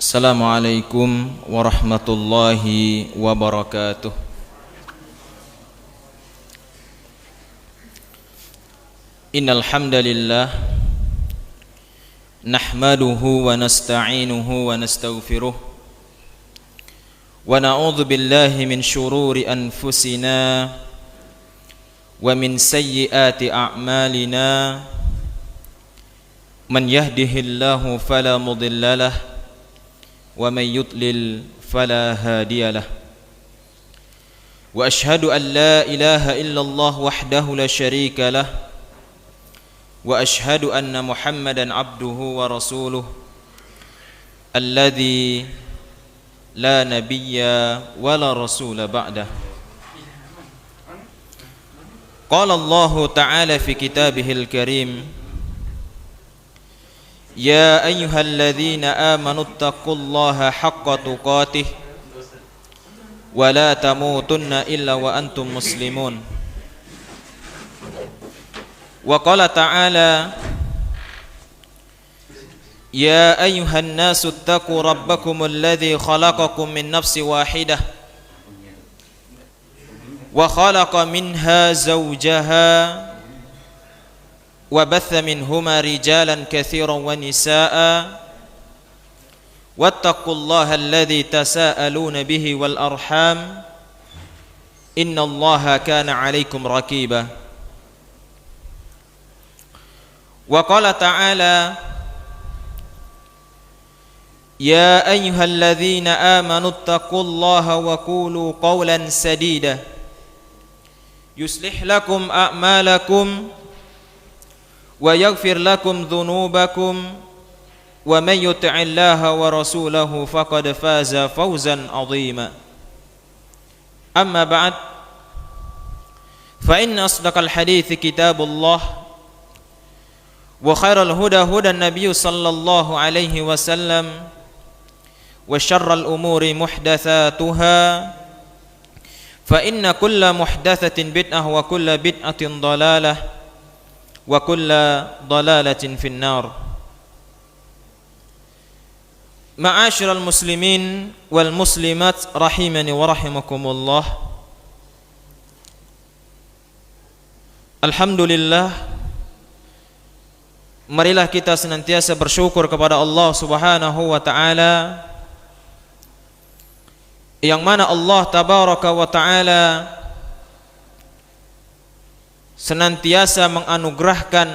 Assalamualaikum warahmatullahi wabarakatuh. Innal hamdalillah nahmaduhu wa nasta'inuhu wa nastaghfiruh wa na'udzu billahi min shururi anfusina wa min sayyiati a'malina. Man yahdihillahu fala mudilla lahu wa man yudlil fala hadiya lahu. Wa ashhadu an la ilaha illallah wahdahu la syarika lah wa ashhadu anna Muhammadan abduhu wa rasuluh alladzi la nabiyya wa la rasula ba'dah. Qala Allah ta'ala fi kitabihil karim: Ya ayyuhalladzina amanu taqullaha haqqa tuqatih wa la tamutunna illa wa antum muslimun. Wa qala ta'ala: Ya ayyuhan nasu taqu rabbakumul ladzi khalaqakum min nafsin wahidah wa khalaqa minha zawjaha وبث منهما رجالا كثيرا ونساء واتقوا الله الذي تساءلون به والأرحام إن الله كان عليكم رقيبا. وقال تعالى: يا أيها الذين آمنوا اتقوا الله وقولوا قولا سديدا يصلح لكم أعمالكم ويغفر لكم ذنوبكم ومن يطع الله ورسوله فقد فاز فوزا عظيما. أما بعد فإن أصدق الحديث كتاب الله وخير الهدى هدى النبي صلى الله عليه وسلم وشر الأمور محدثاتها فإن كل محدثة بدعة وكل بدعة ضلالة wa kulla dalalatin finnar. Ma'asyiral muslimin wal muslimat rahimani wa rahimakumullah. Alhamdulillah, marilah kita senantiasa bersyukur kepada Allah Subhanahu wa taala, yang mana Allah tabaraka wa taala senantiasa menganugerahkan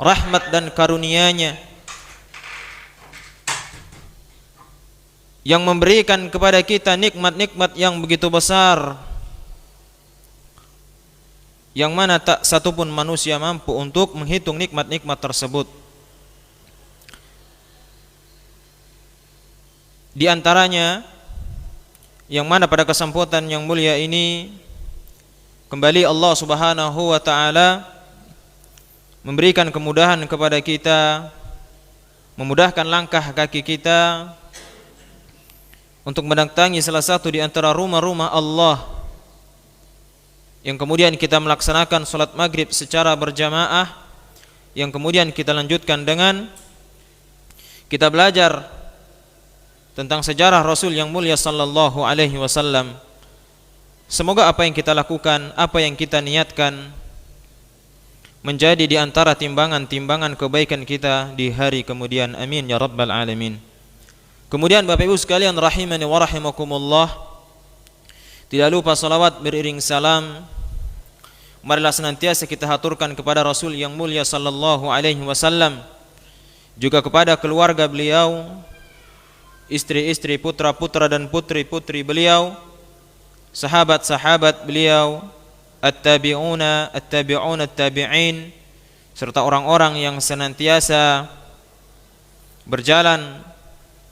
rahmat dan karunia-Nya, yang memberikan kepada kita nikmat-nikmat yang begitu besar, yang mana tak satupun manusia mampu untuk menghitung nikmat-nikmat tersebut. Di antaranya, yang mana pada kesempatan yang mulia ini kembali Allah Subhanahu wa taala memberikan kemudahan kepada kita, memudahkan langkah kaki kita untuk mendatangi salah satu di antara rumah-rumah Allah, yang kemudian kita melaksanakan salat maghrib secara berjamaah, yang kemudian kita lanjutkan dengan kita belajar tentang sejarah Rasul yang mulia sallallahu alaihi wasallam. Semoga apa yang kita lakukan, apa yang kita niatkan menjadi di antara timbangan-timbangan kebaikan kita di hari kemudian. Amin ya rabbal alamin. Kemudian Bapak Ibu sekalian rahimani wa rahimakumullah, tidak lupa salawat beriring salam marilah senantiasa kita haturkan kepada Rasul yang mulia sallallahu alaihi wasallam, juga kepada keluarga beliau, istri-istri, putra-putra dan putri-putri beliau, sahabat-sahabat beliau, at-tabi'una, at-tabi'in, serta orang-orang yang senantiasa berjalan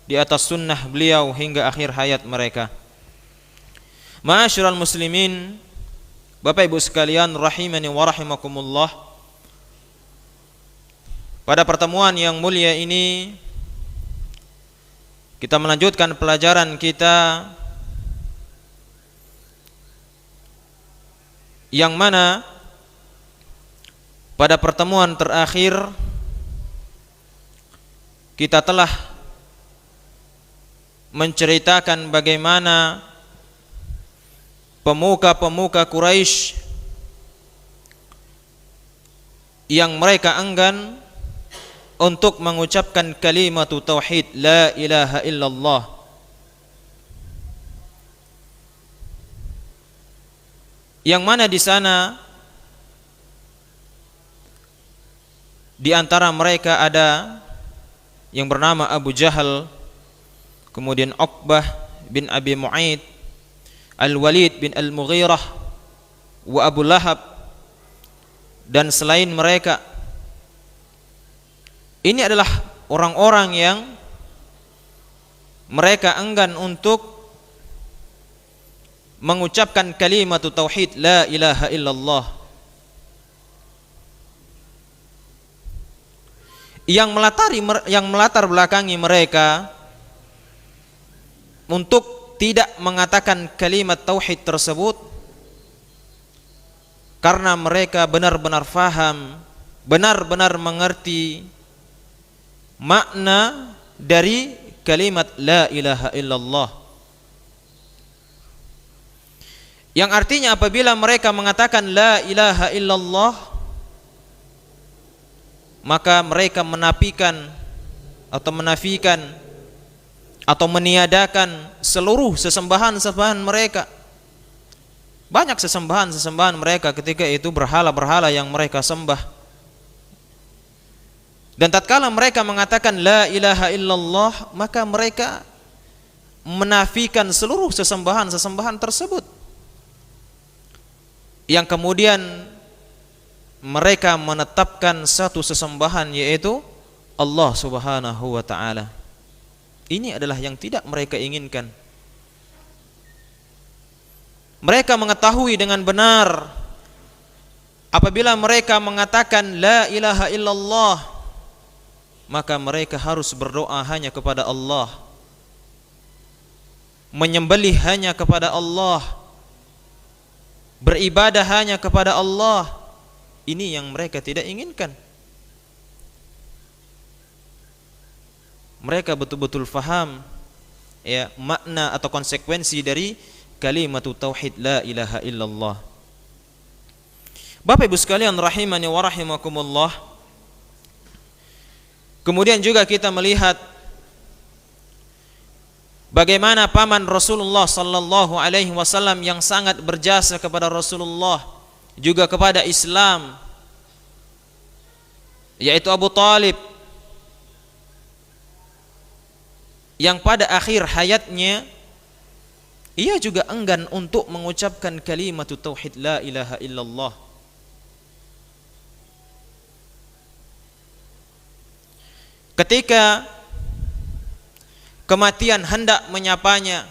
di atas sunnah beliau hingga akhir hayat mereka. Ma'asyiral muslimin, Bapak Ibu sekalian rahimani wa rahimakumullah, pada pertemuan yang mulia ini kita melanjutkan pelajaran kita, yang mana pada pertemuan terakhir kita telah menceritakan bagaimana pemuka-pemuka Quraisy yang mereka enggan untuk mengucapkan kalimat tauhid la ilaha illallah. Yang mana di sana di antara mereka ada yang bernama Abu Jahal, kemudian Uqbah bin Abi Mu'aid, Al-Walid bin Al-Mughirah, wa Abu Lahab, dan selain mereka. Ini adalah orang-orang yang mereka enggan untuk mengucapkan kalimat tauhid la ilaha illallah. Yang melatar belakangi mereka untuk tidak mengatakan kalimat tauhid tersebut karena mereka benar-benar faham, benar-benar mengerti makna dari kalimat la ilaha illallah. Yang artinya apabila mereka mengatakan la ilaha illallah, maka mereka menafikan atau meniadakan seluruh sesembahan-sesembahan mereka. Banyak sesembahan-sesembahan mereka ketika itu berhala-berhala yang mereka sembah. Dan tatkala mereka mengatakan la ilaha illallah, maka mereka menafikan seluruh sesembahan-sesembahan tersebut. Yang kemudian mereka menetapkan satu sesembahan, yaitu Allah Subhanahu wa ta'ala. Ini adalah yang tidak mereka inginkan. Mereka mengetahui dengan benar apabila mereka mengatakan la ilaha illallah, maka mereka harus berdoa hanya kepada Allah, menyembelih hanya kepada Allah, beribadah hanya kepada Allah. Ini yang mereka tidak inginkan. Mereka betul-betul faham ya makna atau konsekuensi dari kalimat tauhid la ilaha illallah. Bapak Ibu sekalian rahimani wa rahimakumullah. Kemudian juga kita melihat bagaimana paman Rasulullah sallallahu alaihi wasallam yang sangat berjasa kepada Rasulullah juga kepada Islam, yaitu Abu Talib, yang pada akhir hayatnya ia juga enggan untuk mengucapkan kalimat tauhid la ilaha illallah. Ketika kematian hendak menyapanya,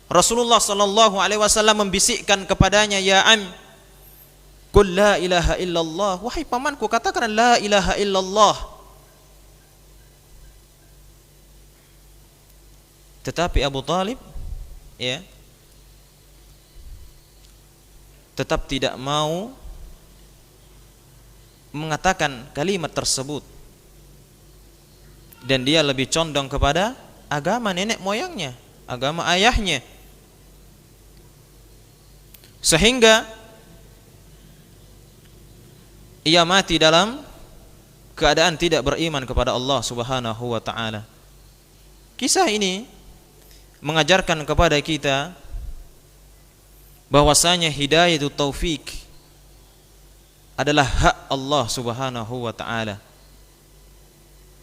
Rasulullah sallallahu alaihi wasallam membisikkan kepadanya, ya am, qul la ilaha illallah, wahai pamanku, katakan la ilaha illallah. Tetapi Abu Talib ya tetap tidak mau mengatakan kalimat tersebut, dan dia lebih condong kepada agama nenek moyangnya, agama ayahnya, sehingga ia mati dalam keadaan tidak beriman kepada Allah Subhanahu wa ta'ala. Kisah ini mengajarkan kepada kita bahwasanya hidayah taufik adalah hak Allah Subhanahu wa ta'ala.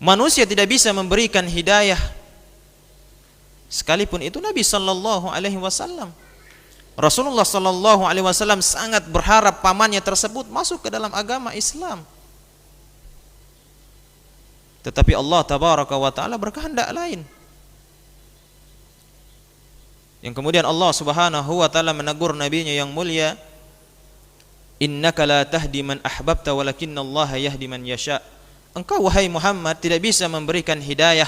Manusia tidak bisa memberikan hidayah, sekalipun itu Nabi sallallahu alaihi wasallam. Rasulullah sallallahu alaihi wasallam sangat berharap pamannya tersebut masuk ke dalam agama Islam. Tetapi Allah tabaraka wa taala berkehendak lain. Yang kemudian Allah Subhanahu wa taala menegur nabinya yang mulia, innaka la tahdi man ahbabta walakinallaha yahdi man yasha. Engkau wahai Muhammad tidak bisa memberikan hidayah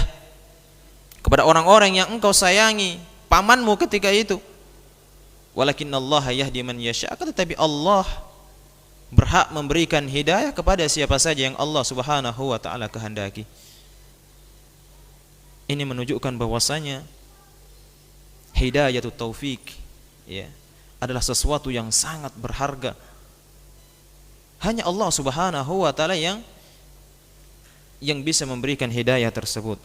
kepada orang-orang yang engkau sayangi, pamanmu ketika itu. Walakinallaha yahdi man yasha. Tetapi Allah berhak memberikan hidayah kepada siapa saja yang Allah Subhanahu wa taala kehendaki. Ini menunjukkan bahwasanya hidayatut taufik, ya, adalah sesuatu yang sangat berharga. Hanya Allah Subhanahu wa taala yang bisa memberikan hidayah tersebut.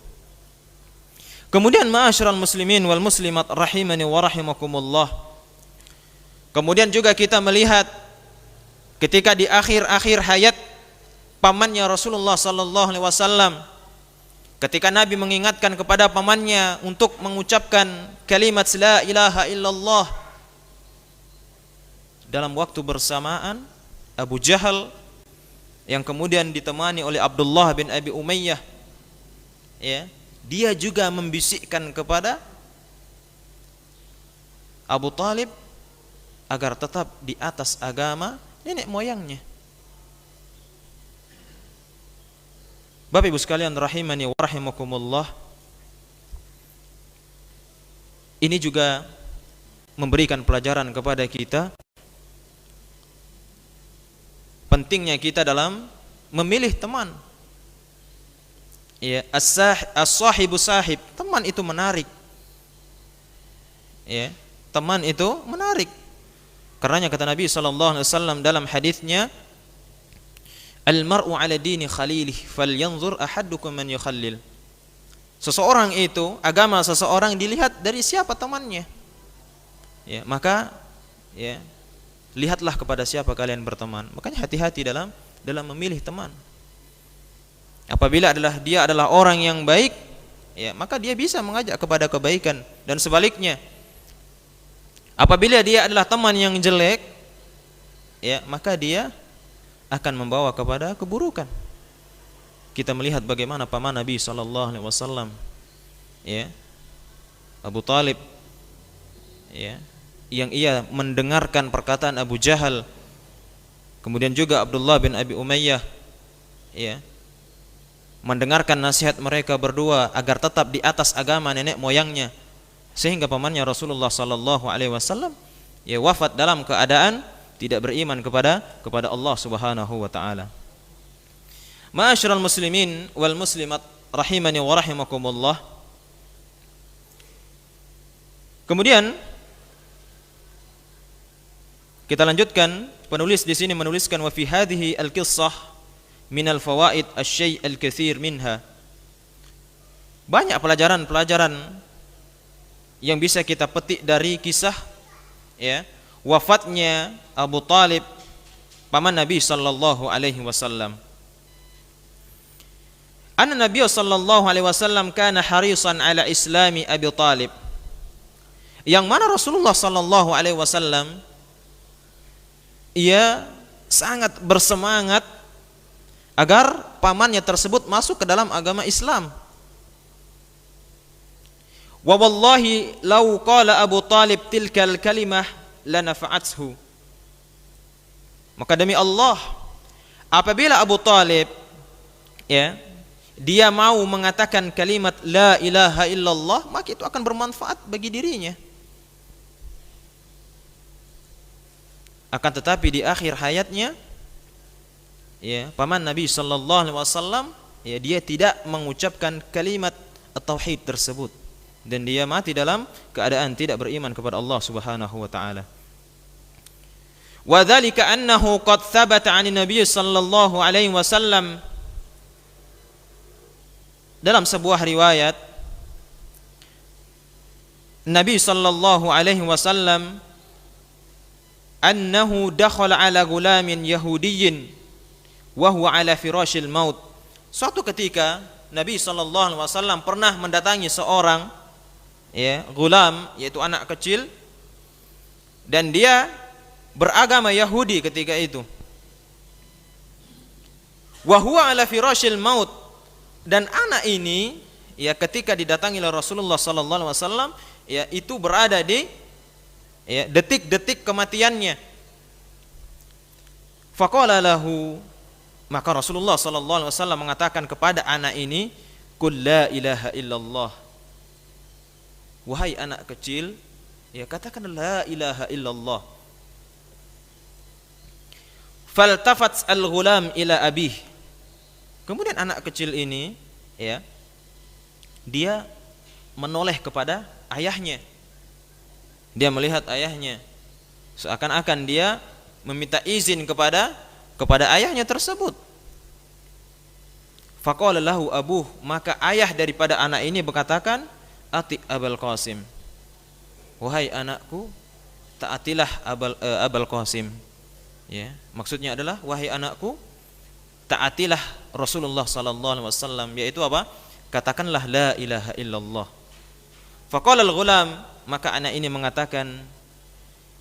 Kemudian ma'asyiral muslimin wal muslimat rahimani wa rahimakumullah. Kemudian juga kita melihat ketika di akhir-akhir hayat pamannya Rasulullah sallallahu alaihi wasallam, ketika Nabi mengingatkan kepada pamannya untuk mengucapkan kalimat la ilaha illallah, dalam waktu bersamaan Abu Jahal yang kemudian ditemani oleh Abdullah bin Abi Umayyah, ya, dia juga membisikkan kepada Abu Talib agar tetap di atas agama nenek moyangnya. Bapak Ibu sekalian rahimani wa rahimakumullah, ini juga memberikan pelajaran kepada kita pentingnya kita dalam memilih teman. Ya, as-sahibu sahib, teman itu menarik. Ya, teman itu menarik. Karenanya kata Nabi sallallahu alaihi wasallam dalam hadisnya, al-mar'u 'ala dini khalilih falyanzur ahadukum man yukhallil. Seseorang itu, agama seseorang dilihat dari siapa temannya. Ya, maka ya, lihatlah kepada siapa kalian berteman. Makanya hati-hati dalam memilih teman. Apabila dia adalah orang yang baik, ya, maka dia bisa mengajak kepada kebaikan, dan sebaliknya. Apabila dia adalah teman yang jelek, ya, maka dia akan membawa kepada keburukan. Kita melihat bagaimana paman Nabi sallallahu alaihi wasallam, ya, Abu Talib, ya, yang ia mendengarkan perkataan Abu Jahal, kemudian juga Abdullah bin Abi Umayyah, ya, mendengarkan nasihat mereka berdua agar tetap di atas agama nenek moyangnya, sehingga pamannya Rasulullah sallallahu alaihi wasallam, ya, wafat dalam keadaan tidak beriman kepada Allah Subhanahu wa taala. Ma'asyiral muslimin wal muslimat rahimani wa rahimakumullah. Kemudian kita lanjutkan, penulis di sini menuliskan wa fi hadhihi al-qissah min al-fawaid asy-syai' al-katsir minha. Banyak pelajaran-pelajaran yang bisa kita petik dari kisah, ya, wafatnya Abu Talib, paman Nabi sallallahu alaihi wasallam. Anna Nabi sallallahu alaihi wasallam kana harisan ala islami Abi Talib. Yang mana Rasulullah sallallahu alaihi wasallam ia sangat bersemangat agar pamannya tersebut masuk ke dalam agama Islam. Wa wallahi law qala Abu Talib tilkal kalimah lanafa'athu. Maka demi Allah, apabila Abu Talib, ya, dia mau mengatakan kalimat la ilaha illallah, maka itu akan bermanfaat bagi dirinya. Akan tetapi di akhir hayatnya, ya, paman Nabi sallallahu alaihi wasallam, ya, dia tidak mengucapkan kalimat at-tauhid tersebut, dan dia mati dalam keadaan tidak beriman kepada Allah Subhanahu wa taala. Wa dzalika annahu qad thabata 'ani Nabi sallallahu alaihi wasallam, dalam sebuah riwayat Nabi sallallahu alaihi wasallam annahu dakhala ala gulamin yahudiyyin wa huwa ala firashil maut. Suatu ketika Nabi sallallahu alaihi wasallam pernah mendatangi seorang, ya, gulam, yaitu anak kecil, dan dia beragama Yahudi ketika itu. Wa huwa ala firashil maut, dan anak ini, ya, ketika didatangi oleh Rasulullah sallallahu alaihi wasallam, ya, itu berada di, ya, detik-detik kematiannya. Faqala lahu, maka Rasulullah sallallahu alaihi wasallam mengatakan kepada anak ini, qul la ilaha illallah. Wahai anak kecil, ya, katakan la ilaha illallah. Faltafat al-ghulam ila abih. Kemudian anak kecil ini, ya, dia menoleh kepada ayahnya. Dia melihat ayahnya, seakan-akan dia meminta izin kepada ayahnya tersebut. Faqala lahu abuh, maka ayah daripada anak ini berkatakan, ati Abul Qasim, wahai anakku, taatilah Abul Qasim. Ya, maksudnya adalah wahai anakku, taatilah Rasulullah sallallahu alaihi wasallam, yaitu apa? Katakanlah la ilaha illallah. Faqala al-ghulam, maka anak ini mengatakan,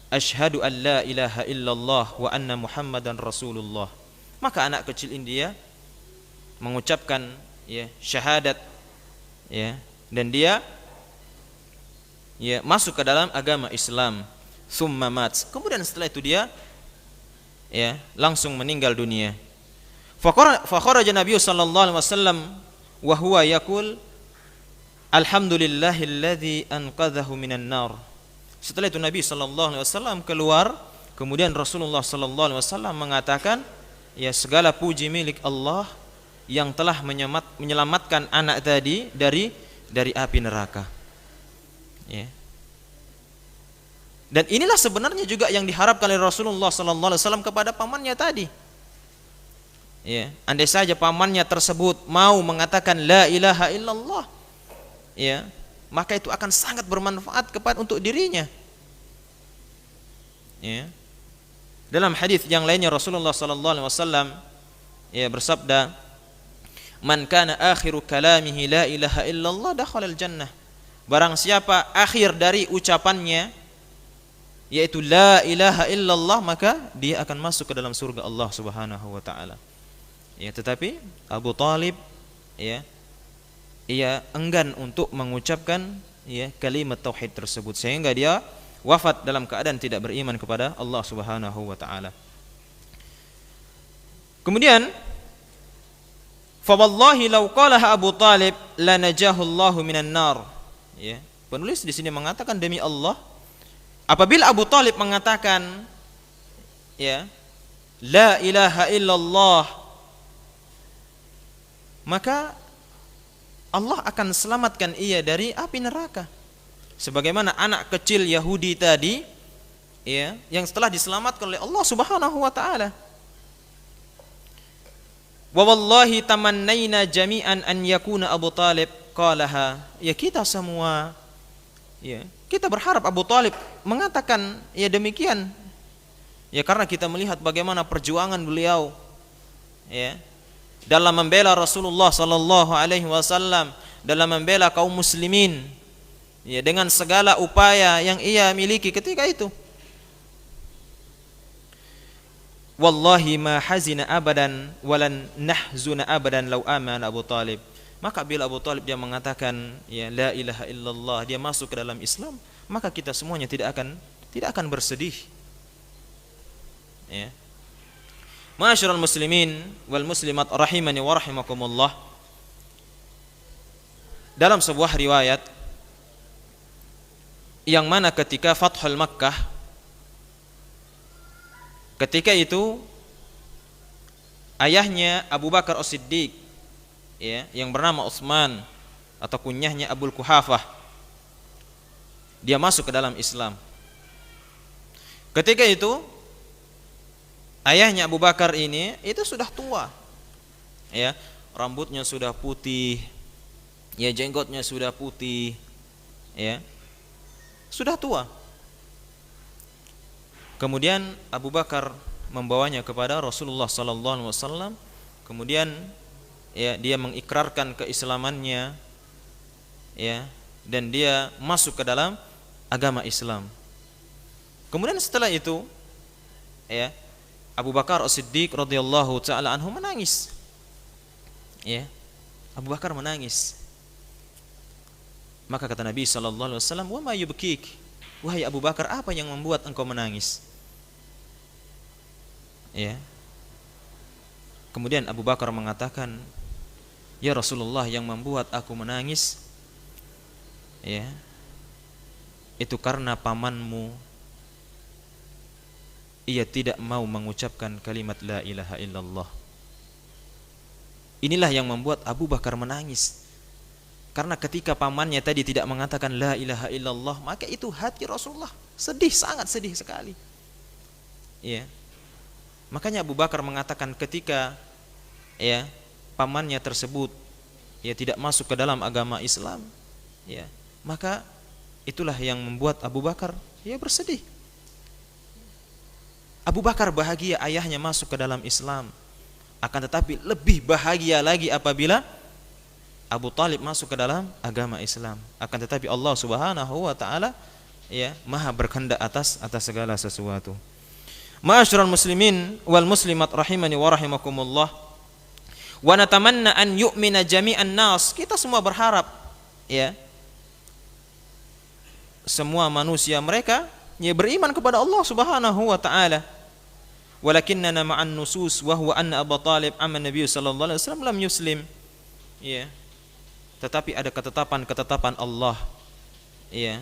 asyhadu an la ilaha illallah wa anna Muhammadan Rasulullah. Maka anak kecil India mengucapkan ya syahadat, ya, dan dia ya masuk ke dalam agama Islam. Summa mat, kemudian setelah itu dia ya langsung meninggal dunia. Fakharaja Nabi sallallahu alaihi wasallam wa huwa yaqul alhamdulillahilladzi anqadhahu minan nar. Setelah itu Nabi sallallahu alaihi wasallam keluar, kemudian Rasulullah sallallahu alaihi wasallam mengatakan, ya segala puji milik Allah yang telah menyelamatkan anak tadi dari api neraka. Ya. Dan inilah sebenarnya juga yang diharapkan oleh Rasulullah sallallahu alaihi wasallam kepada pamannya tadi. Ya, andai saja pamannya tersebut mau mengatakan la ilaha illallah, ya, maka itu akan sangat bermanfaat untuk dirinya. Ya. Dalam hadis yang lainnya Rasulullah sallallahu alaihi wasallam ya bersabda, "Man kana akhiru kalamihi la ilaha illallah dakhala al-jannah." Barang siapa akhir dari ucapannya yaitu la ilaha illallah, maka dia akan masuk ke dalam surga Allah Subhanahu wa taala. Ya, tetapi Abu Talib ya ia enggan untuk mengucapkan ya kalimat tauhid tersebut, sehingga dia wafat dalam keadaan tidak beriman kepada Allah Subhanahu wa taala. Kemudian fa wallahi law qalaha Abu Talib lanajahu Allahu minan nar. Ya, penulis di sini mengatakan demi Allah, apabila Abu Talib mengatakan ya la ilaha illallah, maka Allah akan selamatkan ia dari api neraka. Sebagaimana anak kecil Yahudi tadi ya yang setelah diselamatkan oleh Allah Subhanahu wa taala. Wa wallahi tamannaina jami'an an yakuna Abu Talib qalaha. Ya kita semua ya kita berharap Abu Talib mengatakan ya demikian. Ya karena kita melihat bagaimana perjuangan beliau ya dalam membela Rasulullah sallallahu alaihi wasallam, dalam membela kaum muslimin ya dengan segala upaya yang ia miliki ketika itu. Wallahi ma hazina abadan walan nahzuna abadan law amana Abu Talib. Maka bila Abu Talib dia mengatakan ya la ilaha illallah, dia masuk ke dalam Islam, maka kita semuanya tidak akan bersedih. Ya. Ma'asyiral muslimin wal muslimat rahimani wa rahimakumullah. Dalam sebuah riwayat yang mana ketika Fathul Makkah, ketika itu ayahnya Abu Bakar As-Siddiq ya, yang bernama Utsman atau kunyahnya Abul Quhafah, dia masuk ke dalam Islam. Ketika itu ayahnya Abu Bakar ini itu sudah tua, ya rambutnya sudah putih, ya jenggotnya sudah putih, ya sudah tua. Kemudian Abu Bakar membawanya kepada Rasulullah sallallahu alaihi wasallam. Kemudian ya dia mengikrarkan keislamannya, ya, dan dia masuk ke dalam agama Islam. Kemudian setelah itu ya Abu Bakar As-Siddiq radhiyallahu taala anhu menangis. Ya. Abu Bakar menangis. Maka kata Nabi sallallahu alaihi wasallam, "Wa ma yubkik?" Wahai Abu Bakar, apa yang membuat engkau menangis? Ya. Kemudian Abu Bakar mengatakan, "Ya Rasulullah, yang membuat aku menangis ya, itu karena pamanmu ia tidak mau mengucapkan kalimat la ilaha illallah." Inilah yang membuat Abu Bakar menangis. Karena ketika pamannya tadi tidak mengatakan la ilaha illallah, maka itu hati Rasulullah Sedih, sangat sedih sekali. Ya. Makanya Abu Bakar mengatakan ketika ya pamannya tersebut ya tidak masuk ke dalam agama Islam, ya, maka itulah yang membuat Abu Bakar ya bersedih. Abu Bakar bahagia ayahnya masuk ke dalam Islam, akan tetapi lebih bahagia lagi apabila Abu Talib masuk ke dalam agama Islam. Akan tetapi Allah Subhanahu wa taala ya Maha berkehendak atas segala sesuatu. Ma'asyiral muslimin wal muslimat rahimani wa rahimakumullah. Wa natamanna an yu'mina jami'an nas. Kita semua berharap ya semua manusia mereka ya beriman kepada Allah Subhanahu wa taala. Walakinnana ma'an nusus wa huwa anna Abu Talib amma Nabi sallallahu alaihi wasallam lam yuslim. Ya. Tetapi ada ketetapan Allah. Ya.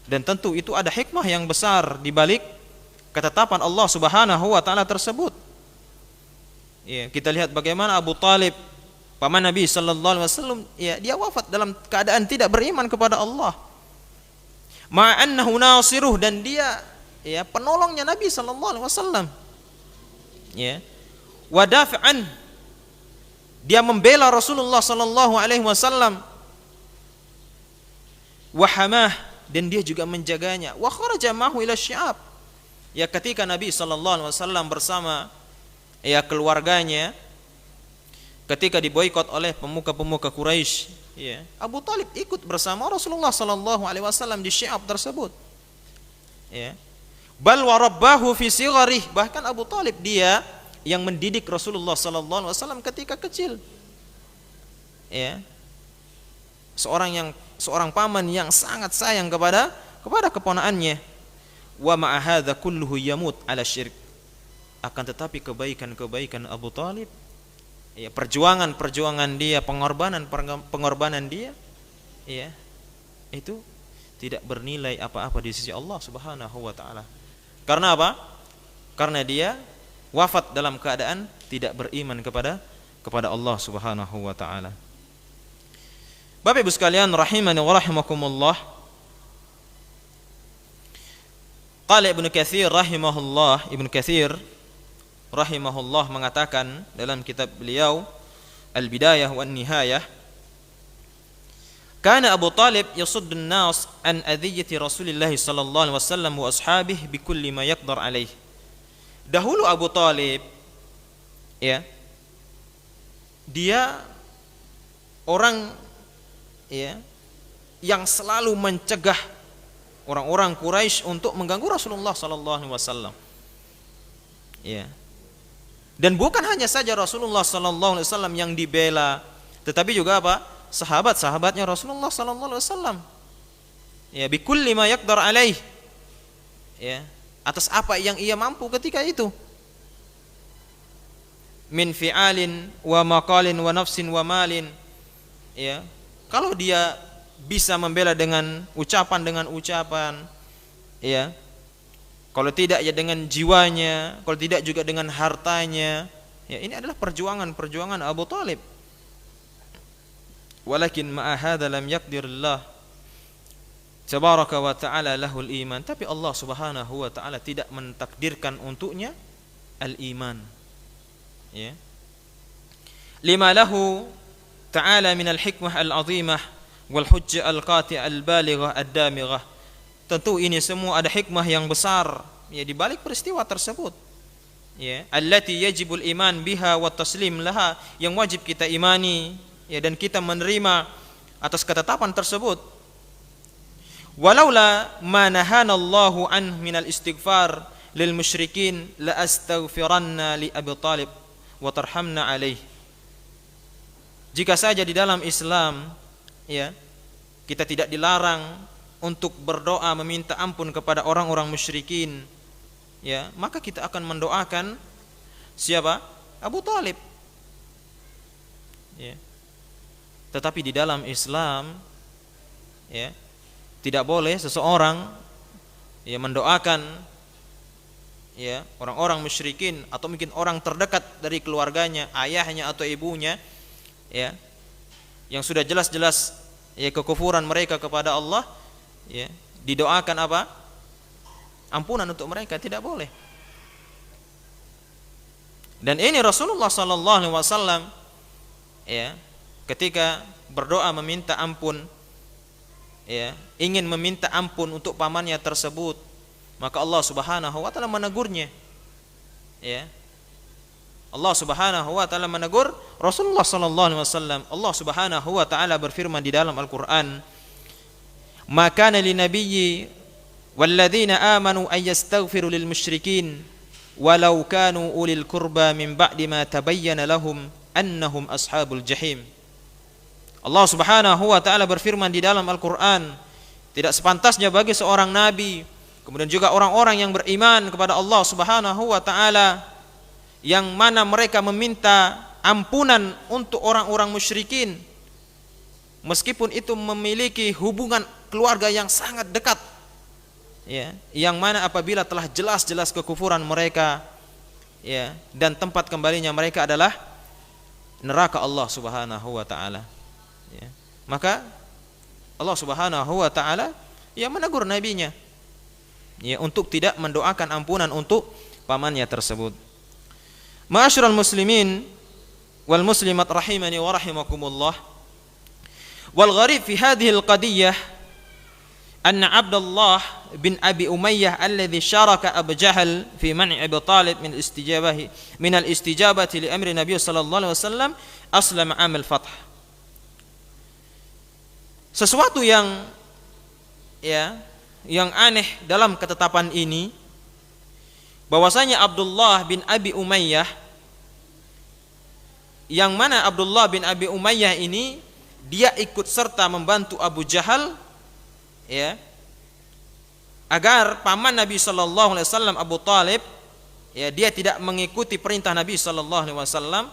Dan tentu itu ada hikmah yang besar di balik ketetapan Allah Subhanahu wa taala tersebut. Ya, kita lihat bagaimana Abu Talib paman Nabi sallallahu alaihi wasallam ya dia wafat dalam keadaan tidak beriman kepada Allah. Ma'annahu nasiruh, dan dia ya penolongnya Nabi sallallahu alaihi wasallam. Ya. Wa dafi'an, dia membela Rasulullah sallallahu alaihi wasallam. Wa hamah, dan dia juga menjaganya. Wa kharaja ma'ahu ila syi'ab. Ya ketika Nabi sallallahu alaihi wasallam bersama ya keluarganya ketika diboikot oleh pemuka-pemuka Quraisy, ya, Abu Talib ikut bersama Rasulullah sallallahu alaihi wasallam di syi'ab tersebut. Ya. Bal wa rabbahu fi sigharih, bahkan Abu Talib dia yang mendidik Rasulullah sallallahu alaihi wasallam ketika kecil. Ya. Seorang paman yang sangat sayang kepada keponakannya. Wa ma'a hadza kulluhu yamut ala syirk. Akan tetapi kebaikan Abu Talib, ya, perjuangan dia, pengorbanan dia, ya, itu tidak bernilai apa-apa di sisi Allah Subhanahu wa taala. Karena apa? Karena dia wafat dalam keadaan tidak beriman kepada Allah Subhanahu wa taala. Bapak Ibu sekalian rahimani wa rahimakumullah. Qala Ibnu Katsir rahimahullah mengatakan dalam kitab beliau Al-Bidayah wan Nihayah, kana Abu Talib yasuddun nas an adhiyati Rasulillah sallallahu alaihi wasallam wa ashabihi bikulli ma yaqdar alaih. Dahulu Abu Talib ya dia orang ya yang selalu mencegah orang-orang Quraisy untuk mengganggu Rasulullah sallallahu alaihi wasallam. Ya. Dan bukan hanya saja Rasulullah sallallahu alaihi wasallam yang dibela, tetapi juga apa? Sahabat-sahabatnya Rasulullah sallallahu alaihi wasallam. Ya, bikulli ma yaqdar alaih. Ya, atas apa yang ia mampu ketika itu. Min fi'alin wa maqalin wa nafsin wa malin. Ya. Kalau dia bisa membela dengan ucapan, ya. Kalau tidak ya dengan jiwanya, kalau tidak juga dengan hartanya. Ya, ini adalah perjuangan Abu Talib. Walakin ma'a hadza lam yaqdirillah tabaraka wa ta'ala lahul iman. Tapi Allah Subhanahu wa ta'ala tidak mentakdirkan untuknya al-iman. Ya. Lima lahu ta'ala min al-hikmah al-azimah wal hujjah al-qati'ah al-balighah ad-damighah. Tentu ini semua ada hikmah yang besar ya di balik peristiwa tersebut. Ya, allati yajibul iman biha wa taslim laha, yang wajib kita imani ya dan kita menerima atas ketetapan tersebut. Walaula ma nahana Allahu an minal istighfar lil musyrikin la astaghfiranna li Abi Talib wa tarhamna alaih. Jika saja di dalam Islam ya kita tidak dilarang untuk berdoa meminta ampun kepada orang-orang musyrikin, ya, maka kita akan mendoakan siapa? Abu Talib. Ya. Tetapi di dalam Islam, ya, tidak boleh seseorang ya mendoakan ya orang-orang musyrikin atau mungkin orang terdekat dari keluarganya, ayahnya atau ibunya, ya, yang sudah jelas-jelas ya kekufuran mereka kepada Allah. Ya, didoakan apa? Ampunan untuk mereka, tidak boleh. Dan ini Rasulullah sallallahu alaihi wasallam ya, ketika berdoa meminta ampun ya, ingin meminta ampun untuk pamannya tersebut, maka Allah Subhanahu wa taala menegurnya. Ya. Allah Subhanahu wa taala menegur Rasulullah sallallahu alaihi wasallam. Allah Subhanahu wa taala berfirman di dalam Al-Qur'an, "Ma kana linabiyyi walladzina amanu ay yastaghfiru lil musyrikin walau kanu ulil qurba min ba'di ma tabayyana lahum annahum ashabul jahim." Allah Subhanahu wa taala berfirman di dalam Al-Qur'an, tidak sepantasnya bagi seorang nabi, kemudian juga orang-orang yang beriman kepada Allah Subhanahu wa taala, yang mana mereka meminta ampunan untuk orang-orang musyrikin meskipun itu memiliki hubungan keluarga yang sangat dekat, ya, yang mana apabila telah jelas-jelas kekufuran mereka, ya, dan tempat kembalinya mereka adalah neraka Allah Subhanahu wa taala, ya, maka Allah Subhanahu wa taala ya menegur nabinya, ya, untuk tidak mendoakan ampunan untuk pamannya tersebut. Ma'asyiral muslimin wal muslimat rahimani wa rahimakumullah. Wal gharib fi hadhihi al-qadiyyah anna Abdullah bin Abi Umayyah alladhi syaraka Abu Jahal fi man'i Abi Talib min al-istijabati li amri Nabi sallallahu alaihi wasallam aslama amal fath. Sesuatu yang aneh dalam ketetapan ini, bahwasanya Abdullah bin Abi Umayyah, yang mana Abdullah bin Abi Umayyah ini dia ikut serta membantu Abu Jahal, ya, agar paman Nabi sallallahu alaihi wasallam Abu Talib, ya, dia tidak mengikuti perintah Nabi sallallahu alaihi wasallam,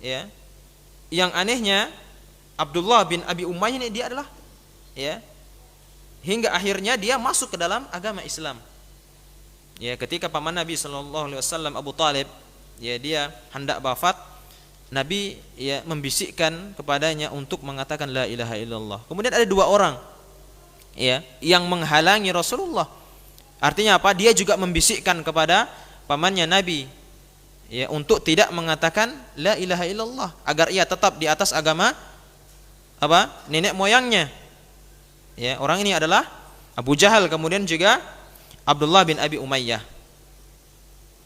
ya. Yang anehnya Abdullah bin Abi Umayyah ini dia adalah, ya, hingga akhirnya dia masuk ke dalam agama Islam. Ya, ketika paman Nabi sallallahu alaihi wasallam Abu Talib, ya, dia hendak wafat, Nabi ya membisikkan kepadanya untuk mengatakan la ilaha illallah. Kemudian ada dua orang, ya, yang menghalangi Rasulullah. Artinya apa? Dia juga membisikkan kepada pamannya Nabi, ya, untuk tidak mengatakan la ilaha illallah, agar ia tetap di atas agama apa? Nenek moyangnya. Ya, orang ini adalah Abu Jahal, kemudian juga Abdullah bin Abi Umayyah.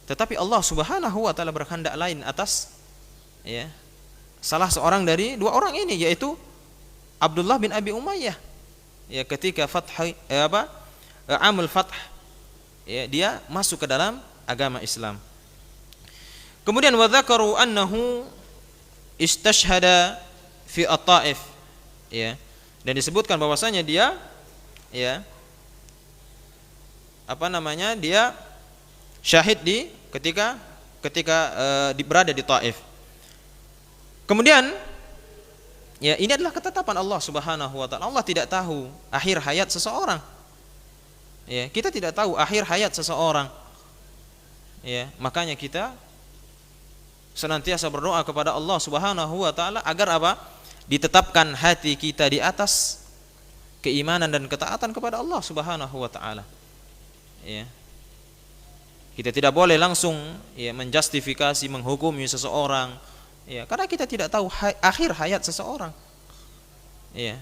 Tetapi Allah Subhanahu wa taala berkehendak lain atas, ya, salah seorang dari dua orang ini, yaitu Abdullah bin Abi Umayyah. Ya, ketika amul fath, ya, dia masuk ke dalam agama Islam. Kemudian wa dzakaru annahu istashhada fi at-Taif, ya, dan disebutkan bahwasanya dia, ya, dia syahid di ketika berada di Taif. Kemudian, ya, ini adalah ketetapan Allah Subhanahu wa taala. Allah tidak tahu akhir hayat seseorang. Ya, kita tidak tahu akhir hayat seseorang. Ya, makanya kita senantiasa berdoa kepada Allah Subhanahu wa taala agar apa? Ditetapkan hati kita di atas keimanan dan ketaatan kepada Allah Subhanahu wa taala. Ya. Kita tidak boleh langsung, ya, menjustifikasi, menghukumi seseorang, ya, karena kita tidak tahu akhir hayat seseorang. Ya.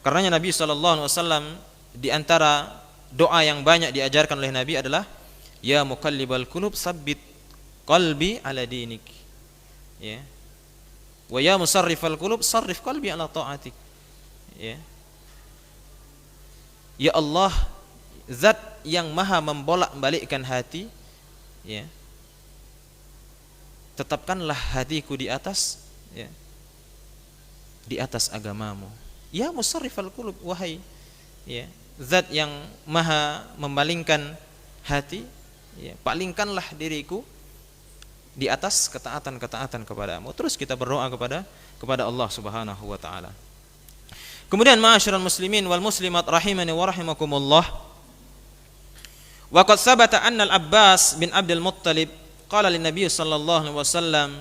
Karenanya Nabi sallallahu alaihi wasallam di antara doa yang banyak diajarkan oleh Nabi adalah ya muqallibal qulub tsabbit qalbi ala dinik. Ya. Wa ya musarrifal qulub sarrif qalbi ala ta'atik. Ya. Ya Allah, Zat yang maha membolak-balikkan hati, ya, tetapkanlah hatiku di atas, ya, di atas agamamu. Ya musarrifal qulub, wahai, ya, Zat yang maha membalingkan hati, ya, palingkanlah diriku di atas ketaatan-ketaatan kepadamu. Terus kita berdoa kepada Allah Subhanahu wa taala. Kemudian ma'asyiral muslimin wal muslimat rahimani wa rahimakumullah. Wa qad sabata anna al-Abbas bin Abdul Muttalib qala lin Nabi sallallahu alaihi wasallam,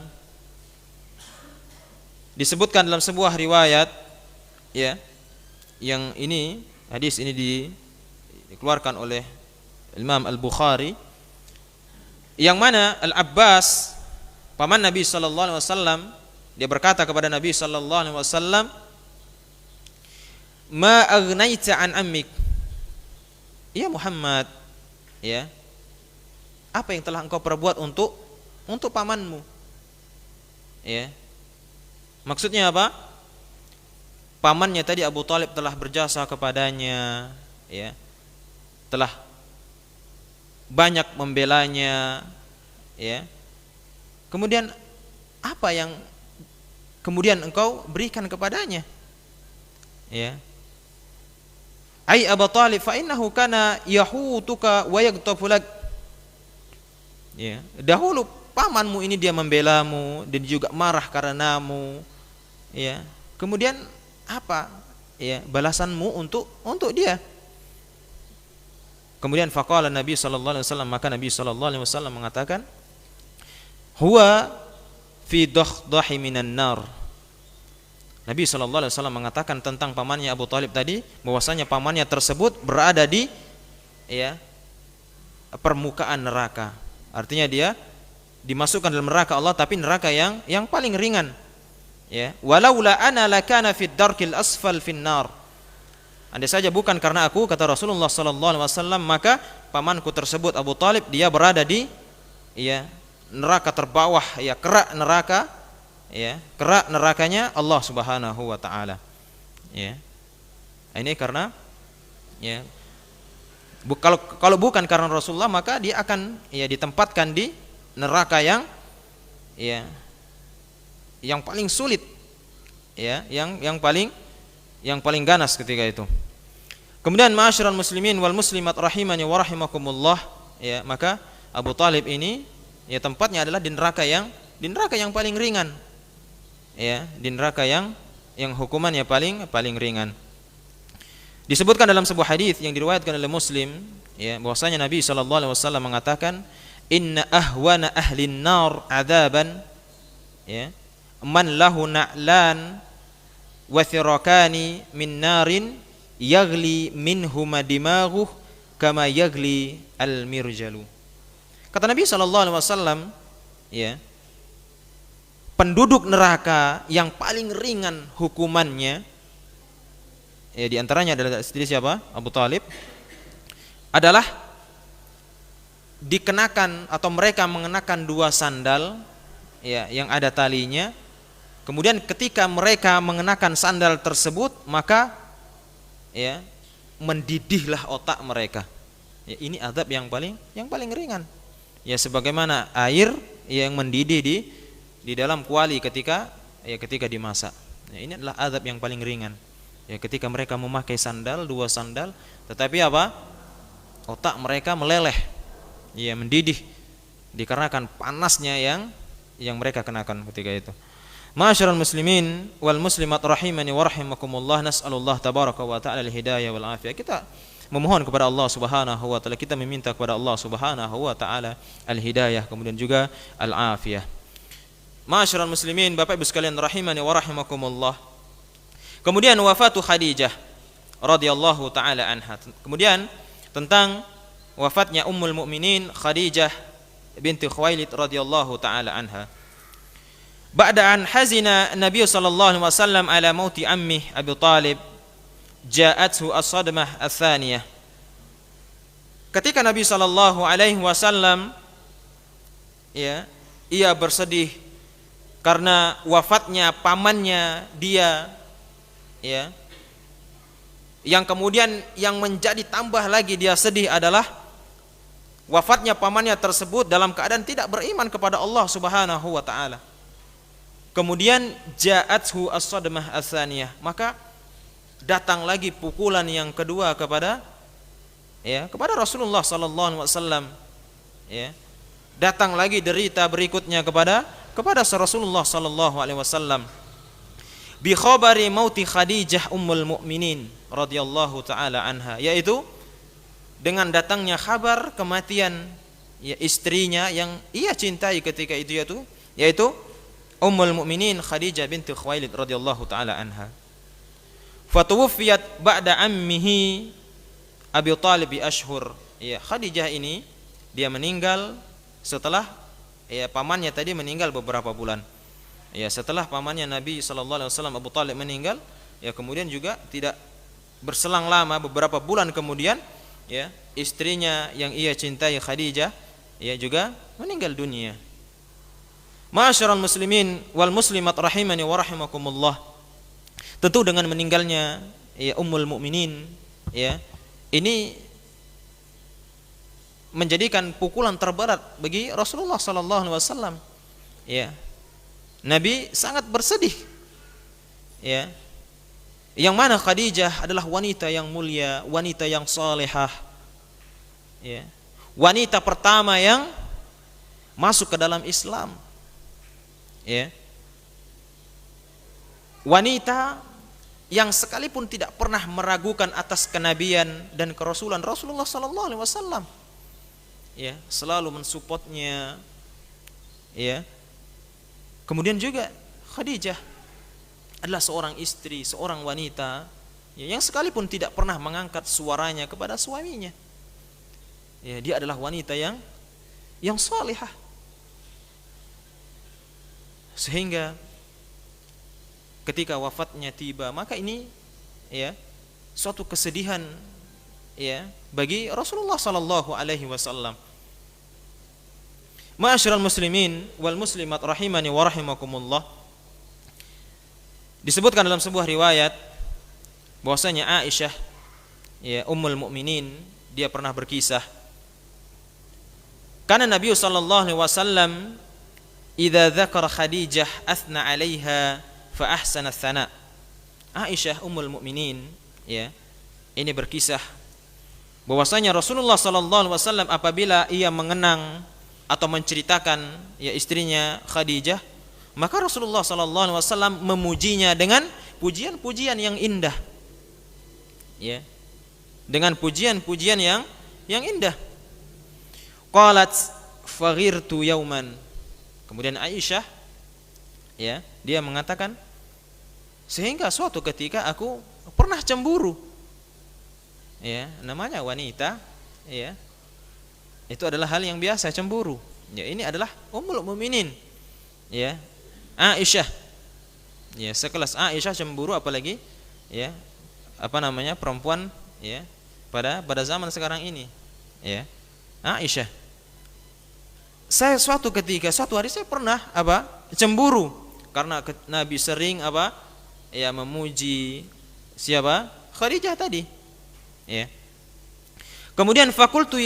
disebutkan dalam sebuah riwayat, ya, yang ini hadis ini dikeluarkan oleh Imam Al-Bukhari, yang mana Al-Abbas paman Nabi sallallahu alaihi wasallam dia berkata kepada Nabi sallallahu alaihi wasallam, "Ma aghnaita an ammik." Ya Muhammad, ya, apa yang telah engkau perbuat untuk pamanmu? Ya. Maksudnya apa? Pamannya tadi Abu Thalib telah berjasa kepadanya, ya. Telah banyak membelanya, ya. Kemudian apa yang kemudian engkau berikan kepadanya? Ya. Ai Abu Thalib fa innahu kana yahutuka wa yaghtafu lak. Ya, dahulu pamanmu ini dia membelamu dan juga marah karenamu. Ya. Kemudian apa? Ya, balasanmu untuk dia. Kemudian faqala Nabi sallallahu alaihi wasallam, maka Nabi sallallahu alaihi wasallam mengatakan, "Huwa fi dakhdahi minan nar." Nabi sallallahu alaihi wasallam mengatakan tentang pamannya Abu Thalib tadi, bahwasanya pamannya tersebut berada di, ya, permukaan neraka. Artinya dia dimasukkan dalam neraka Allah, tapi neraka yang paling ringan. Ya, walaula ana lakana fid darkil asfal finnar. Andai saja bukan karena aku, kata Rasulullah sallallahu alaihi wasallam, maka pamanku tersebut Abu Thalib dia berada di, ya, neraka terbawah, ya, kerak neraka, ya, kerak nerakanya Allah Subhanahu wa taala. Ya. Ini karena, ya, kalau bukan karena Rasulullah, maka dia akan, ya, ditempatkan di neraka yang, ya, yang paling sulit, ya, yang paling ganas ketika itu. Kemudian ma'asyiral muslimin wal muslimat rahimani wa rahimakumullah, ya, maka Abu Thalib ini, ya, tempatnya adalah di neraka yang paling ringan. Ya, di neraka yang hukumannya paling ringan. Disebutkan dalam sebuah hadis yang diriwayatkan oleh Muslim, ya, bahwasanya Nabi sallallahu alaihi wasallam mengatakan, "Inna ahwana ahlin nar adaban, ya, man lahu na'lan wa thirakani min narin yaghli minhuma dimaghuh kama yaghli al-mirjalu." Kata Nabi sallallahu alaihi wasallam, ya, penduduk neraka yang paling ringan hukumannya, ya, di antaranya adalah istri siapa? Abu Thalib, adalah dikenakan atau mereka mengenakan 2 sandal, ya, yang ada talinya. Kemudian ketika mereka mengenakan sandal tersebut, maka, ya, mendidihlah otak mereka. Ya, ini azab yang paling ringan. Ya, sebagaimana air yang mendidih di dalam kuali ketika dimasak. Ya, ini adalah azab yang paling ringan. Ya, ketika mereka memakai sandal, 2 sandal, tetapi apa? Otak mereka meleleh, ya, mendidih dikarenakan panasnya yang mereka kenakan ketika itu. Ma'asyiral muslimin wal muslimat rahimani wa rahimakumullah, nas'alullah tabaraka wa ta'ala al-hidayah wal afiyah. Kita memohon kepada Allah Subhanahu wa taala, kita meminta kepada Allah Subhanahu wa taala al-hidayah, kemudian juga al-afiyah. Ma'asyiral muslimin, Bapak Ibu sekalian rahimani wa rahimakumullah. Kemudian wafatu Khadijah radhiyallahu taala anha. Kemudian tentang wafatnya Ummul Mukminin Khadijah binti Khuwailid radhiyallahu taala anha. Ba'da an hazina Nabi sallallahu alaihi wasallam ala mauti ammih Abi Thalib, ja'athu as-sadmah ats-tsaniyah. Ketika Nabi sallallahu alaihi wasallam, ya, ia bersedih karena wafatnya pamannya dia, ya. Yang kemudian yang menjadi tambah lagi dia sedih adalah wafatnya pamannya tersebut dalam keadaan tidak beriman kepada Allah Subhanahu wa taala. Kemudian ja'athu as-sadmah ats-tsaniyah, maka datang lagi pukulan yang kedua kepada Rasulullah sallallahu alaihi wasallam, ya. Datang lagi derita berikutnya kepada Rasulullah sallallahu alaihi wasallam bi khabari mauti Khadijah ummul mukminin radhiyallahu taala anha, yaitu dengan datangnya kabar kematian, ya, istrinya yang ia cintai ketika itu, yaitu ummul mukminin Khadijah binti Khuwailid radhiyallahu taala anha. Fatuwfiyat ba'da ammihi Abi Thalib bi ashhur. Ya, Khadijah ini dia meninggal setelah pamannya tadi meninggal beberapa bulan. Ya, setelah pamannya Nabi sallallahu alaihi wasallam Abu Thalib meninggal, ya kemudian juga tidak berselang lama beberapa bulan kemudian, ya, istrinya yang ia cintai Khadijah ya juga meninggal dunia. Ma'asyiral muslimin wal muslimat rahimani wa rahimakumullah. Tentu dengan meninggalnya ya Ummul Mukminin, ya, ini menjadikan pukulan terberat bagi Rasulullah sallallahu alaihi wasallam. Ya. Nabi sangat bersedih. Ya. Yang mana Khadijah adalah wanita yang mulia, wanita yang salehah. Ya. Wanita pertama yang masuk ke dalam Islam. Ya. Wanita yang sekalipun tidak pernah meragukan atas kenabian dan kerasulan Rasulullah sallallahu alaihi wasallam. Ya, selalu mensupportnya. Ya. Kemudian juga Khadijah adalah seorang istri, seorang wanita ya, yang sekalipun tidak pernah mengangkat suaranya kepada suaminya. Ya, dia adalah wanita yang salihah. Sehingga ketika wafatnya tiba, maka ini ya suatu kesedihan ya bagi Rasulullah sallallahu alaihi wasallam. Ma'asyiral muslimin wal muslimat rahimani wa rahimakumullah. Disebutkan dalam sebuah riwayat bahwasanya Aisyah ya Ummul Mukminin dia pernah berkisah, karena Nabi sallallahu alaihi wasallam idza dzakara Khadijah athna 'alaiha fa ahsana tsana. Aisyah Ummul Mukminin ya ini berkisah bahwasanya Rasulullah sallallahu alaihi wasallam apabila ia mengenang atau menceritakan ya istrinya Khadijah, maka Rasulullah sallallahu alaihi wasallam memujinya dengan pujian-pujian yang indah. Ya. Dengan pujian-pujian yang indah. Qalat faghirtu yauman. Kemudian Aisyah ya, dia mengatakan sehingga suatu ketika aku pernah cemburu. Ya, namanya wanita ya. Itu adalah hal yang biasa, cemburu. Ya, ini adalah Ummul Mukminin. Ya. Aisyah. Ya, sekelas Aisyah cemburu apalagi ya perempuan ya pada zaman sekarang ini. Ya. Aisyah. Suatu hari saya pernah cemburu karena Nabi sering memuji siapa? Khadijah tadi. Ya. Kemudian fakultu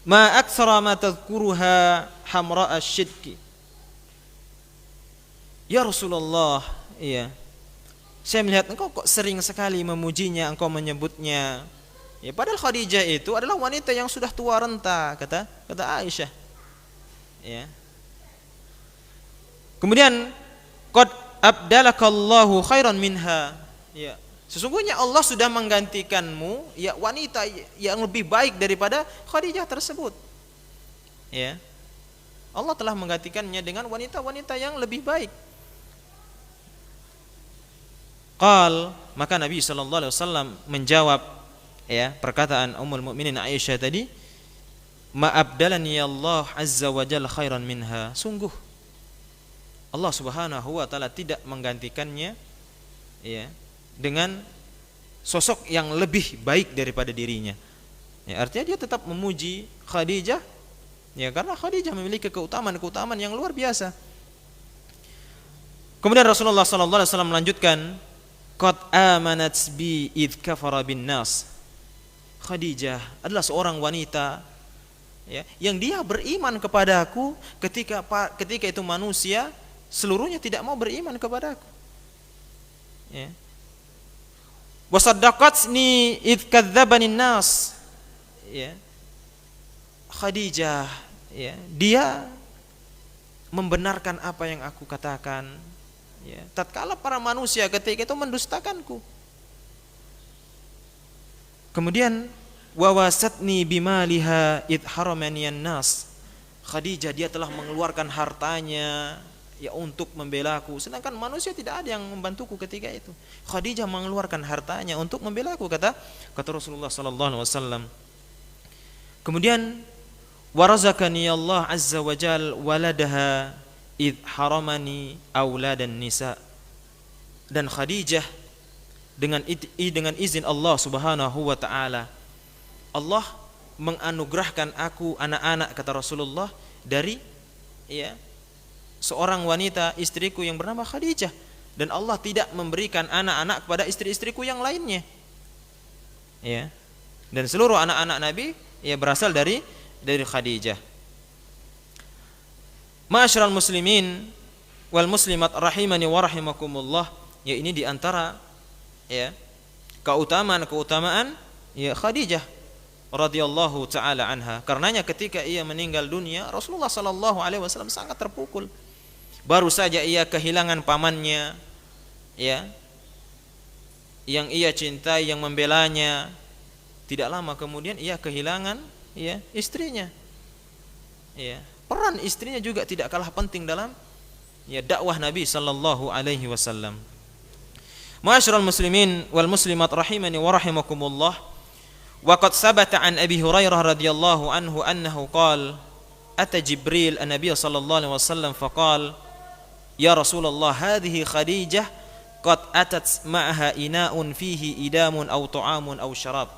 ma aktsara ma tadhkuruha hamra asyidki. Ya Rasulullah, iya. Saya melihat engkau kok sering sekali memujinya, engkau menyebutnya. Ya, padahal Khadijah itu adalah wanita yang sudah tua renta, kata Aisyah. Ya. Kemudian qad abdalakallahu khairan minha. Ya. Sesungguhnya Allah sudah menggantikanmu ya wanita yang lebih baik daripada Khadijah tersebut. Ya. Allah telah menggantikannya dengan wanita-wanita yang lebih baik. Maka Nabi sallallahu alaihi wasallam menjawab ya perkataan Ummul Mukminin Aisyah tadi, ma abdalani Allah azza wa jalla khairan minha. Sungguh Allah Subhanahu wa taala tidak menggantikannya ya dengan sosok yang lebih baik daripada dirinya. Ya, artinya dia tetap memuji Khadijah ya karena Khadijah memiliki keutamaan yang luar biasa. Kemudian Rasulullah sallallahu alaihi wasallam melanjutkan, qad amanat bi id kafara bin nas. Khadijah adalah seorang wanita ya yang dia beriman kepadaku ketika itu manusia seluruhnya tidak mau beriman kepadaku. Ya. Wa saddaqatni id kadzdzabani nas. Ya. Khadijah ya, dia membenarkan apa yang aku katakan. Ya, tatkala para manusia ketika itu mendustakanku. Kemudian wawasatni bimaliha id haramaniyan nas. Khadijah dia telah mengeluarkan hartanya ya untuk membelaku, sedangkan manusia tidak ada yang membantuku ketika itu. Khadijah mengeluarkan hartanya untuk membelaku, kata Rasulullah sallallahu alaihi wasallam. Kemudian warazakani Allah azza wa jal waladaha id haramani auladan nisa. Dan Khadijah dengan izin Allah Subhanahu wa taala, Allah menganugerahkan aku anak-anak, kata Rasulullah, dari seorang wanita istriku yang bernama Khadijah, dan Allah tidak memberikan anak-anak kepada istri-istriku yang lainnya. Dan seluruh anak-anak Nabi berasal dari Khadijah. Ma'asyiral muslimin wal muslimat rahimani wa rahimakumullah, ini di antara keutamaan Khadijah radhiyallahu taala anha. Karenanya ketika ia meninggal dunia, Rasulullah sallallahu alaihi wasallam sangat terpukul. Baru saja ia kehilangan pamannya, yang ia cintai, yang membelanya. Tidak lama kemudian ia kehilangan istrinya. Peran istrinya juga tidak kalah penting dalam dakwah Nabi sallallahu alaihi wasallam. Ma'asyiral muslimin wal muslimat rahimani wa rahimakumullah. Waqad sabata an Abi Hurairah radhiyallahu anhu annahu qala ata Jibril an-nabiy sallallahu alaihi wasallam faqala ya Rasulullah hadhihi Khadijah qad atat ma'aha ina'un fihi idamun aw ta'amun aw syarab.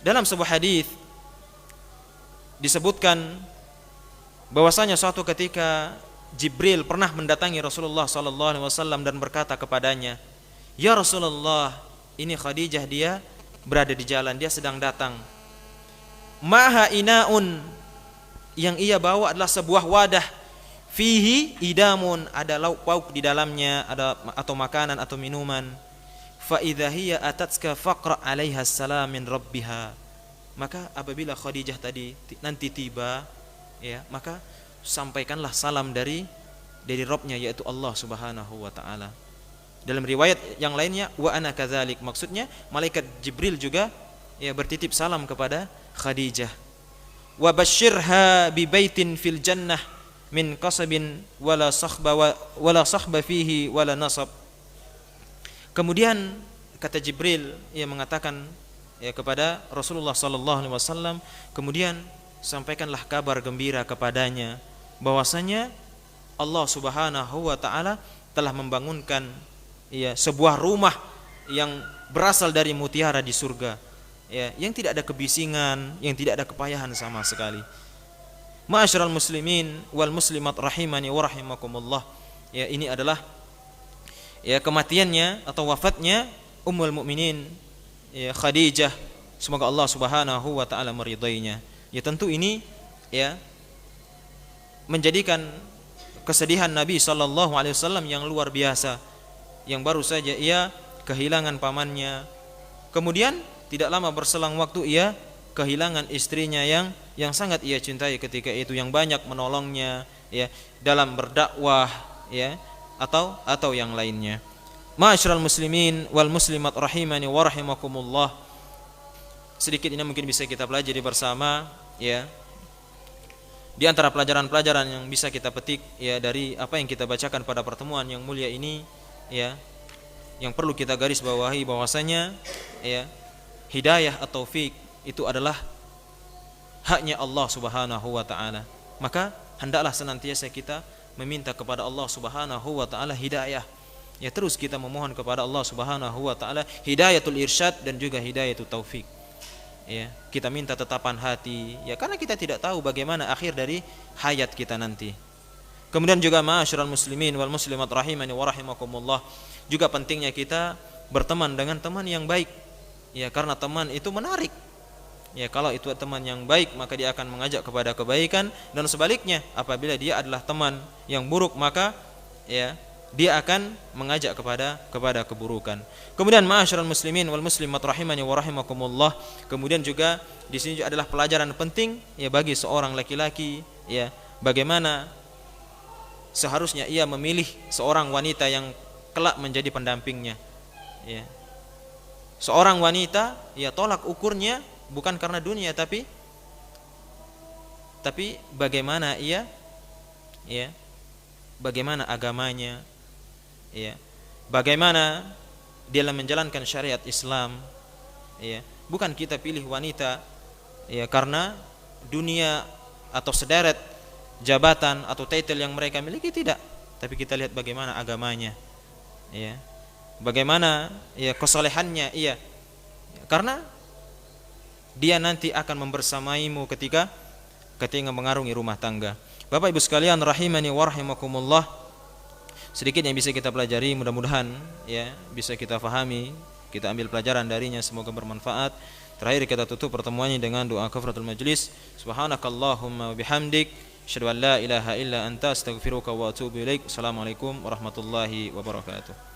Dalam sebuah hadis disebutkan bahwasanya suatu ketika Jibril pernah mendatangi Rasulullah sallallahu alaihi wasallam dan berkata kepadanya, "Ya Rasulullah, ini Khadijah, dia berada di jalan, dia sedang datang. Maha inaun, yang ia bawa adalah sebuah wadah, fihi idamun, ada lauk pauk di dalamnya, ada atau makanan atau minuman. Fa idza hiya atatska faqra 'alaiha salam min rabbiha." Maka apabila Khadijah tadi nanti tiba, maka sampaikanlah salam dari Rabbnya, yaitu Allah Subhanahu wa taala. Dalam riwayat yang lainnya wa ana kadzalik, maksudnya malaikat Jibril juga bertitip salam kepada Khadijah. Wa basyirha bi baitin fil jannah min qasabin wala sakhba fihi wala nasab. Kemudian kata Jibril mengatakan kepada Rasulullah sallallahu alaihi wasallam, kemudian sampaikanlah kabar gembira kepadanya bahwasanya Allah Subhanahu wa taala telah membangunkan sebuah rumah yang berasal dari mutiara di surga, yang tidak ada kebisingan, yang tidak ada kepayahan sama sekali. Ma'asyiral muslimin wal muslimat rahimani wa rahimakumullah, ini adalah kematiannya atau wafatnya Ummul Mukminin Khadijah, semoga Allah Subhanahu wa taala meridainya. Tentu ini menjadikan kesedihan Nabi sallallahu alaihi wasallam yang luar biasa, yang baru saja ia kehilangan pamannya. Kemudian tidak lama berselang waktu ia kehilangan istrinya yang sangat ia cintai ketika itu, yang banyak menolongnya dalam berdakwah atau yang lainnya. Ma'asyiral muslimin wal muslimat rahimani wa rahimakumullah. Sedikit ini mungkin bisa kita pelajari bersama di antara pelajaran-pelajaran yang bisa kita petik dari apa yang kita bacakan pada pertemuan yang mulia ini, yang perlu kita garis bawahi bahwasanya hidayah atau taufik itu adalah haknya Allah Subhanahu wa taala. Maka hendaklah senantiasa kita meminta kepada Allah Subhanahu wa taala hidayah. Terus kita memohon kepada Allah Subhanahu wa taala hidayatul irsyad dan juga hidayatul taufik. Kita minta tetapan hati, karena kita tidak tahu bagaimana akhir dari hayat kita nanti. Kemudian juga ma'asyiral muslimin wal muslimat rahimani wa rahimakumullah, juga pentingnya kita berteman dengan teman yang baik, karena teman itu menarik. Kalau itu teman yang baik, maka dia akan mengajak kepada kebaikan, dan sebaliknya apabila dia adalah teman yang buruk, maka dia akan mengajak kepada keburukan. Kemudian ma'asyiral muslimin wal muslimat rahimani wa rahimakumullah, kemudian juga di sini adalah pelajaran penting bagi seorang laki-laki, bagaimana seharusnya ia memilih seorang wanita yang kelak menjadi pendampingnya. Seorang wanita tolak ukurnya bukan karena dunia, tapi bagaimana agamanya, ya, bagaimana dia dalam menjalankan syariat Islam, ya. Bukan kita pilih wanita, ya, karena dunia atau sederet jabatan atau title yang mereka miliki, tidak, tapi kita lihat bagaimana agamanya, ya, bagaimana, ya, kesolehannya, iya, karena dia nanti akan membersamaimu ketika mengarungi rumah tangga. Bapak Ibu sekalian rahimani wa rahimakumullah, sedikit yang bisa kita pelajari, mudah-mudahan, ya, bisa kita fahami, kita ambil pelajaran darinya, semoga bermanfaat. Terakhir kita tutup pertemuannya dengan doa kafaratul majlis. Subhanakallahumma wa bihamdik, asyhadu an la ilaha illa anta, astaghfiruka wa atubu ilaik. Assalamualaikum warahmatullahi wabarakatuh.